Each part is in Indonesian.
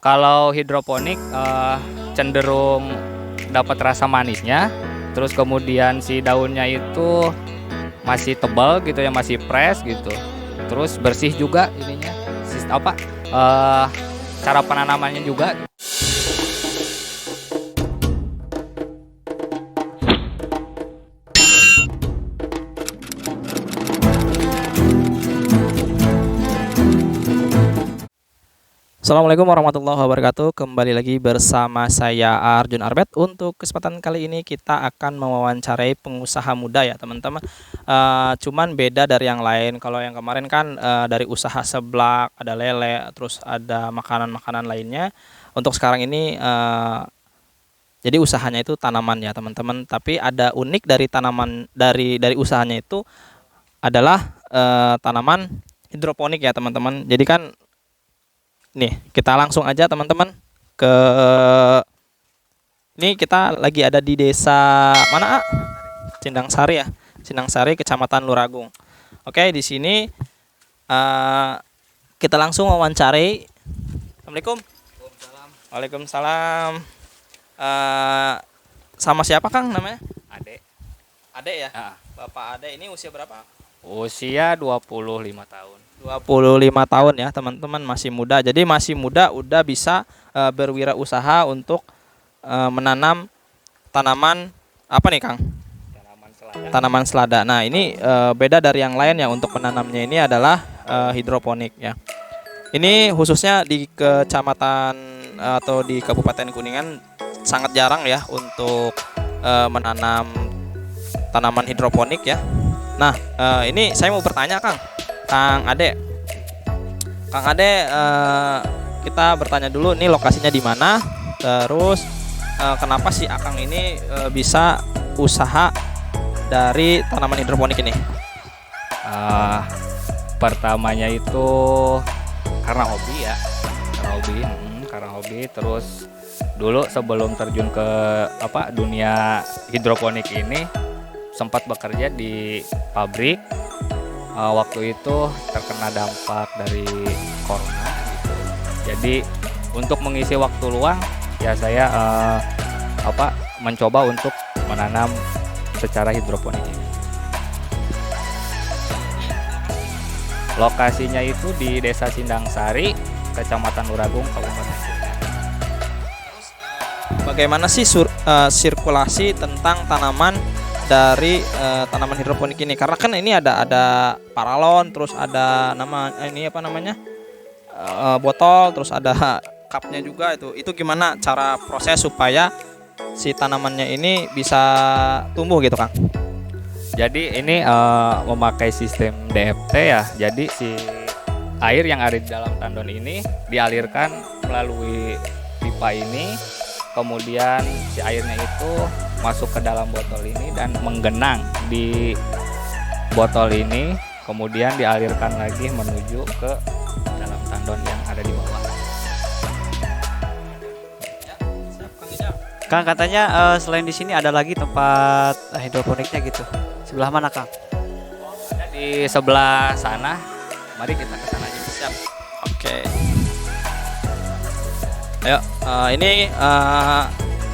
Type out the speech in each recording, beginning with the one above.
Kalau hidroponik cenderung dapat rasa manisnya, terus kemudian si daunnya itu masih tebal gitu ya, masih fresh gitu. Terus bersih juga ininya. Eh, Cara penanamannya juga. Assalamualaikum warahmatullahi wabarakatuh. Kembali lagi bersama saya Arjun Arbet. Untuk kesempatan kali ini kita akan mewawancarai pengusaha muda ya teman-teman. Cuman beda dari yang lain. Kalau yang kemarin kan dari usaha seblak, ada lele, terus ada makanan-makanan lainnya. Untuk sekarang ini jadi usahanya itu tanaman ya teman-teman. Tapi ada unik dari tanaman dari usahanya itu adalah tanaman hidroponik ya teman-teman. Jadi kan nih, kita langsung aja teman-teman ke ini kita lagi ada di desa mana, Cindangsari ya. Cindangsari, Kecamatan Luragung. Oke, di sini kita langsung wawancarai. Assalamualaikum. Waalaikumsalam. Sama siapa Kang namanya? Ade. Ade ya? Ah, Bapak Ade ini usia berapa? usia 25 tahun. 25 tahun ya teman-teman, masih muda. Jadi masih muda udah bisa berwirausaha untuk menanam tanaman apa nih Kang? Tanaman selada. Tanaman selada. Nah ini beda dari yang lain ya, untuk menanamnya ini adalah hidroponik ya. Ini khususnya di kecamatan atau di Kabupaten Kuningan sangat jarang ya untuk menanam tanaman hidroponik ya. Nah ini saya mau bertanya Kang Ade. Kang Ade, kita bertanya dulu nih lokasinya di mana, terus kenapa sih Akang ini bisa usaha dari tanaman hidroponik ini? Pertamanya itu karena hobi ya, karena hobi. Terus dulu sebelum terjun ke dunia hidroponik ini sempat bekerja di pabrik. Waktu itu terkena dampak dari corona gitu. Jadi untuk mengisi waktu luang ya saya mencoba untuk menanam secara hidroponik ini. Lokasinya itu di Desa Cindangsari, Kecamatan Luragung, Kabupaten Kuningan. Bagaimana sih sirkulasi tentang tanaman dari tanaman hidroponik ini? Karena kan ini ada paralon, terus ada botol, terus ada cupnya juga. Itu gimana cara proses supaya si tanamannya ini bisa tumbuh gitu Kang? Jadi ini memakai sistem DFT ya. Jadi si air yang ada di dalam tandon ini dialirkan melalui pipa ini, kemudian si airnya itu masuk ke dalam botol ini dan menggenang di botol ini, kemudian dialirkan lagi menuju ke dalam tandon yang ada di bawah. Kang, katanya selain di sini ada lagi tempat hidroponiknya gitu. Sebelah mana Kang? Ada di sebelah sana. Mari kita ke sana aja. Siap. Oke. Ayo, ini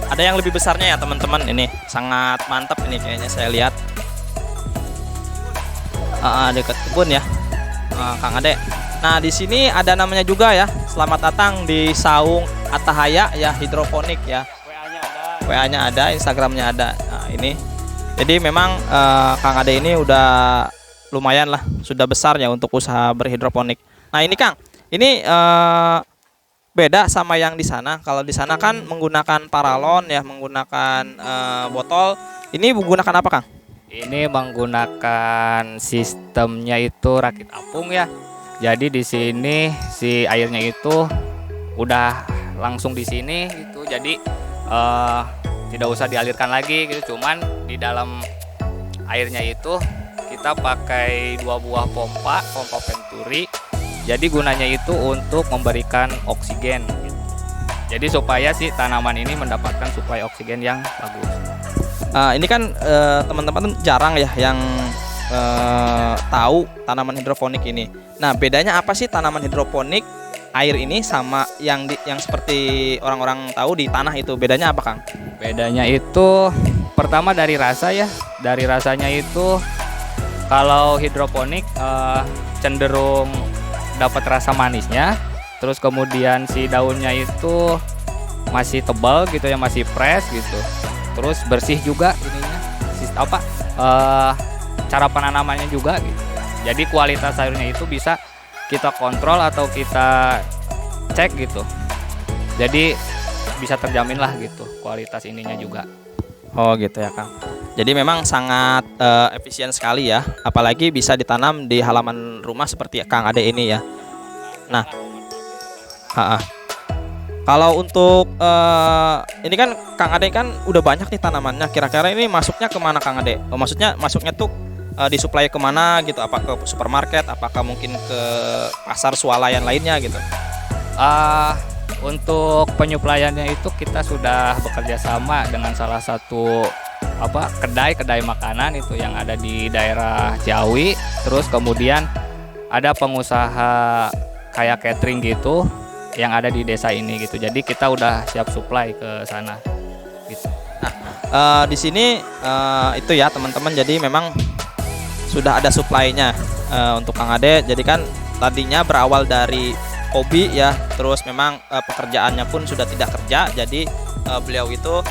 ada yang lebih besarnya ya teman-teman. Ini sangat mantap ini kayaknya saya lihat. Dekat kebun ya, Kang Ade. Nah di sini ada namanya juga ya. Selamat datang di Saung Atahaya ya, hidroponik ya. WA-nya ada, Instagramnya ada. Nah ini. Jadi memang Kang Ade ini udah lumayan lah, sudah besar ya untuk usaha berhidroponik. Nah ini Kang, ini beda sama yang di sana. Kalau di sana kan menggunakan paralon ya, menggunakan botol. Ini menggunakan apa Kang? Ini menggunakan sistemnya itu rakit apung ya. Jadi di sini si airnya itu udah langsung di sini gitu. Jadi tidak usah dialirkan lagi gitu. Cuman di dalam airnya itu kita pakai 2 buah pompa Venturi. Jadi gunanya itu untuk memberikan oksigen gitu. Jadi supaya si tanaman ini mendapatkan suplai oksigen yang bagus. Ini kan teman-teman jarang ya yang tahu tanaman hidroponik ini. Nah bedanya apa sih tanaman hidroponik air ini sama yang seperti orang-orang tahu di tanah itu, bedanya apa Kang? Bedanya itu pertama dari rasa ya. Dari rasanya itu kalau hidroponik cenderung dapat rasa manisnya. Terus kemudian si daunnya itu masih tebal gitu ya, masih fresh gitu. Terus bersih juga ininya. Cara penanamannya juga gitu. Jadi kualitas sayurnya itu bisa kita kontrol atau kita cek gitu. Jadi bisa terjamin lah gitu kualitas ininya juga. Oh gitu ya Kang. Jadi memang sangat efisien sekali ya, apalagi bisa ditanam di halaman rumah seperti Kang Ade ini ya. Nah, kalau untuk ini kan Kang Ade kan udah banyak nih tanamannya. Kira-kira ini masuknya kemana Kang Ade? Oh, maksudnya masuknya tuh disuplai kemana gitu? Apa ke supermarket? Apakah mungkin ke pasar swalayan lainnya gitu? Untuk penyuplaiannya itu kita sudah bekerja sama dengan salah satu kedai makanan itu yang ada di daerah Ciawi. Terus kemudian ada pengusaha kayak catering gitu yang ada di desa ini gitu. Jadi kita udah siap supply ke sana gitu. Di sini itu ya teman-teman, jadi memang sudah ada supply-nya untuk Kang Ade. Jadi kan tadinya berawal dari hobi ya, terus memang pekerjaannya pun sudah tidak kerja. Jadi beliau itu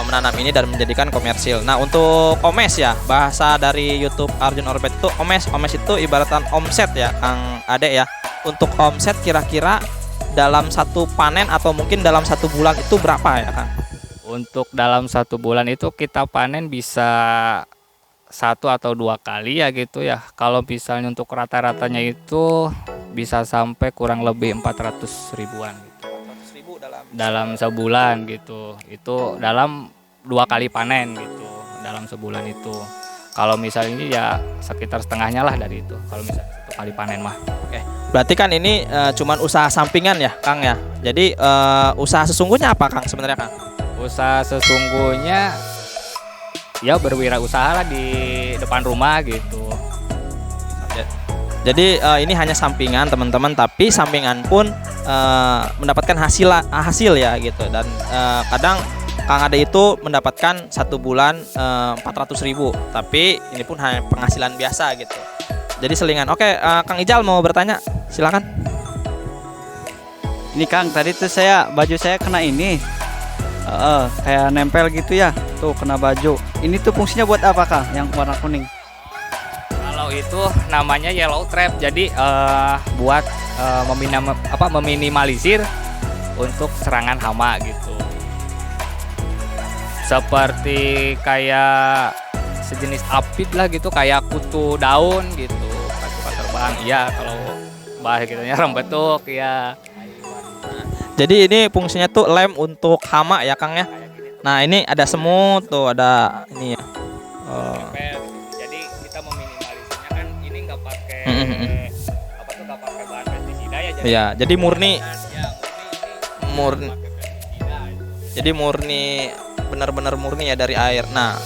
menanam ini dan menjadikan komersil. Nah untuk omes ya, bahasa dari YouTube Arjun Orbet itu omes itu ibaratan omset ya Kang Ade ya. Untuk omset kira-kira dalam satu panen atau mungkin dalam satu bulan itu berapa ya Kang? Untuk dalam satu bulan itu kita panen bisa 1 atau 2 kali ya gitu ya. Kalau misalnya untuk rata-ratanya itu bisa sampai kurang lebih 400 ribuan gitu. 400 ribu dalam sebulan gitu. Itu dalam 2 kali panen gitu dalam sebulan itu. Kalau misalnya ini ya sekitar setengahnya lah dari itu kalau misalnya 1 kali panen mah. Oke. Berarti kan ini cuman usaha sampingan ya Kang ya. Jadi usaha sesungguhnya apa Kang sebenarnya Kang? Usaha sesungguhnya ya berwirausaha lah di depan rumah gitu. Jadi ini hanya sampingan teman-teman, tapi sampingan pun mendapatkan hasil ya gitu. Dan kadang Kang Ade itu mendapatkan 1 bulan 400 ribu, tapi ini pun hanya penghasilan biasa gitu. Jadi selingan. Oke, Kang Ijal mau bertanya, silakan. Ini Kang, tadi tuh baju saya kena ini. Kayak nempel gitu ya. Tuh kena baju. Ini tuh fungsinya buat apa Kang yang warna kuning? Kalau itu namanya yellow trap. Jadi buat meminimalisir untuk serangan hama gitu. Seperti kayak sejenis apit lah gitu, kayak kutu daun gitu, suka terbang. Iya, kalau bahasa kitanya rembetuk ya. Jadi ini fungsinya tuh lem untuk hama ya Kang ya. Nah ini ada semut tuh, ada ini ya. Jadi kita meminimalisirnya kan ini nggak pakai nggak pakai bahan pestisida ya. Iya, jadi murni. Jadi murni, benar-benar murni ya dari air. Nah,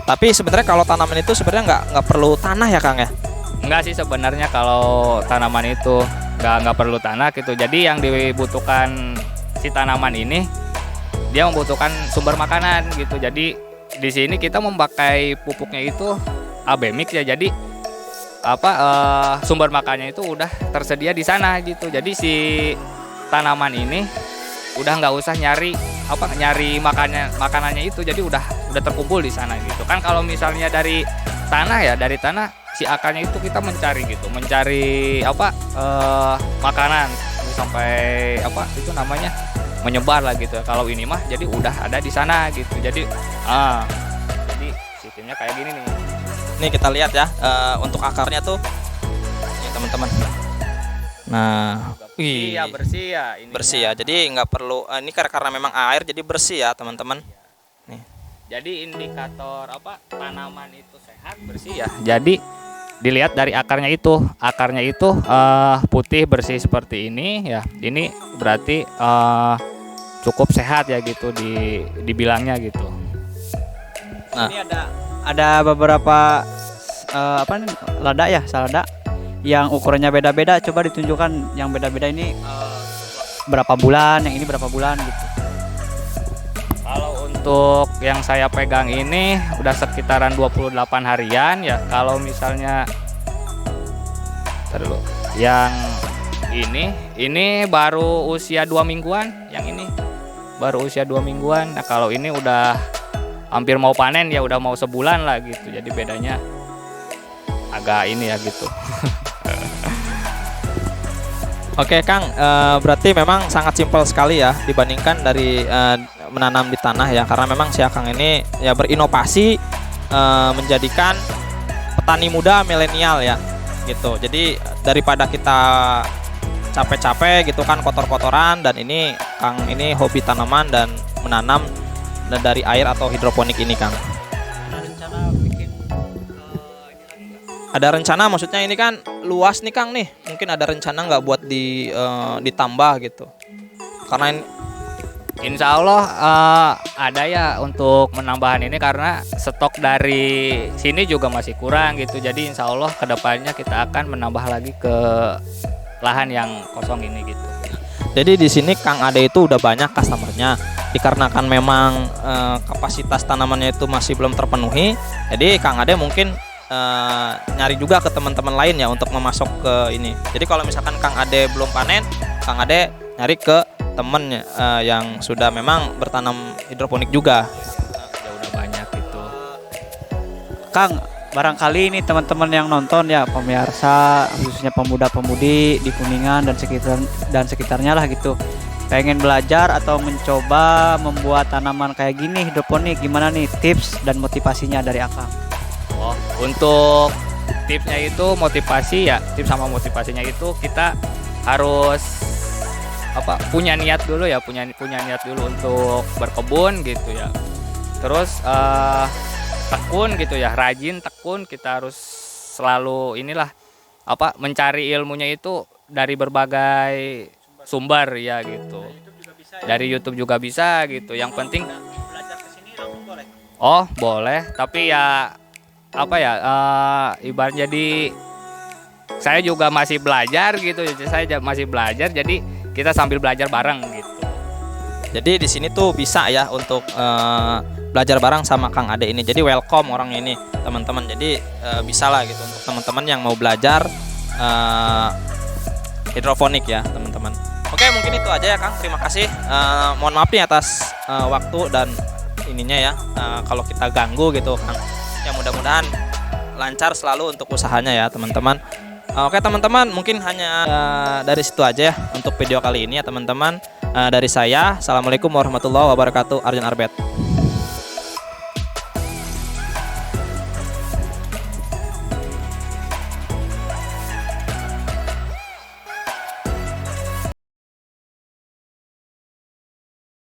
tapi sebenarnya kalau tanaman itu sebenarnya nggak perlu tanah ya Kang ya? Enggak sih sebenarnya kalau tanaman itu nggak perlu tanah gitu. Jadi yang dibutuhkan si tanaman ini dia membutuhkan sumber makanan gitu. Jadi di sini kita memakai pupuknya itu AB mix ya. Jadi sumber makannya itu udah tersedia di sana gitu. Jadi si tanaman ini udah nggak usah nyari makanannya itu, jadi udah terkumpul di sana gitu kan. Kalau misalnya dari tanah si akarnya itu kita mencari makanan sampai itu namanya menyebar lah gitu. Kalau ini mah jadi udah ada di sana gitu. Jadi sistemnya kayak gini nih. Nih kita lihat ya untuk akarnya tuh ini teman-teman. Nah, iya bersih ya. Bersih ya. Jadi nggak perlu ini karena memang air jadi bersih ya teman-teman. Nih. Jadi indikator tanaman itu sehat bersih ya. Jadi dilihat dari akarnya itu putih bersih seperti ini ya. Ini berarti cukup sehat ya gitu dibilangnya gitu. Nah, ini ada beberapa lada ya, salada. yang ukurannya beda-beda. Coba ditunjukkan yang beda-beda ini berapa bulan, yang ini berapa bulan gitu. Kalau untuk yang saya pegang ini udah sekitaran 28 harian ya. Kalau misalnya ntar dulu, yang ini baru usia 2 mingguan, yang ini baru usia 2 mingguan. Nah, kalau ini udah hampir mau panen ya, udah mau sebulan lah gitu. Jadi bedanya agak ini ya gitu. Oke Kang, berarti memang sangat simpel sekali ya dibandingkan dari menanam di tanah ya, karena memang si Akang ini ya berinovasi menjadikan petani muda milenial ya gitu. Jadi daripada kita capek-capek gitu kan, kotor-kotoran, dan ini Kang ini hobi tanaman dan menanam dan dari air atau hidroponik ini Kang. Ada rencana bikin Ada rencana, maksudnya ini kan luas nih Kang nih, mungkin ada rencana nggak buat ditambah gitu? Karena ini, Insya Allah ada ya untuk menambahan ini, karena stok dari sini juga masih kurang gitu. Jadi insya Allah kedepannya kita akan menambah lagi ke lahan yang kosong ini gitu. jadi di sini Kang Ade itu udah banyak customernya, dikarenakan memang kapasitas tanamannya itu masih belum terpenuhi. Jadi Kang Ade mungkin nyari juga ke teman-teman lain ya untuk memasok ke ini. Jadi kalau misalkan Kang Ade belum panen, Kang Ade nyari ke temennya yang sudah memang bertanam hidroponik juga. Ya udah banyak gitu. Kang, barangkali ini teman-teman yang nonton ya, pemirsa khususnya pemuda-pemudi di Kuningan dan sekitarnya lah gitu, pengen belajar atau mencoba membuat tanaman kayak gini hidroponik, gimana nih tips dan motivasinya dari Akang? Oh, untuk tipsnya itu motivasi ya, tips sama motivasinya itu kita harus punya niat dulu ya, punya niat dulu untuk berkebun gitu ya. Terus tekun gitu ya, rajin, tekun, kita harus selalu mencari ilmunya itu dari berbagai sumber ya gitu. Dari YouTube juga bisa gitu. Yang penting Belajar kesini langsung boleh. oh, boleh, tapi ya ibaratnya saya juga masih belajar gitu. Saya masih belajar, jadi kita sambil belajar bareng gitu. Jadi di sini tuh bisa ya untuk belajar bareng sama Kang Ade ini. Jadi welcome orang ini teman-teman. Jadi bisa lah gitu untuk teman-teman yang mau belajar hidroponik ya teman-teman. Oke, mungkin itu aja ya Kang. Terima kasih. Mohon maaf nih atas waktu dan ininya ya. Kalau kita ganggu gitu Kang. Ya mudah-mudahan lancar selalu untuk usahanya ya teman-teman. Oke teman-teman, mungkin hanya dari situ aja ya untuk video kali ini ya teman-teman. Dari saya, assalamualaikum warahmatullahi wabarakatuh. Arjun Arbet.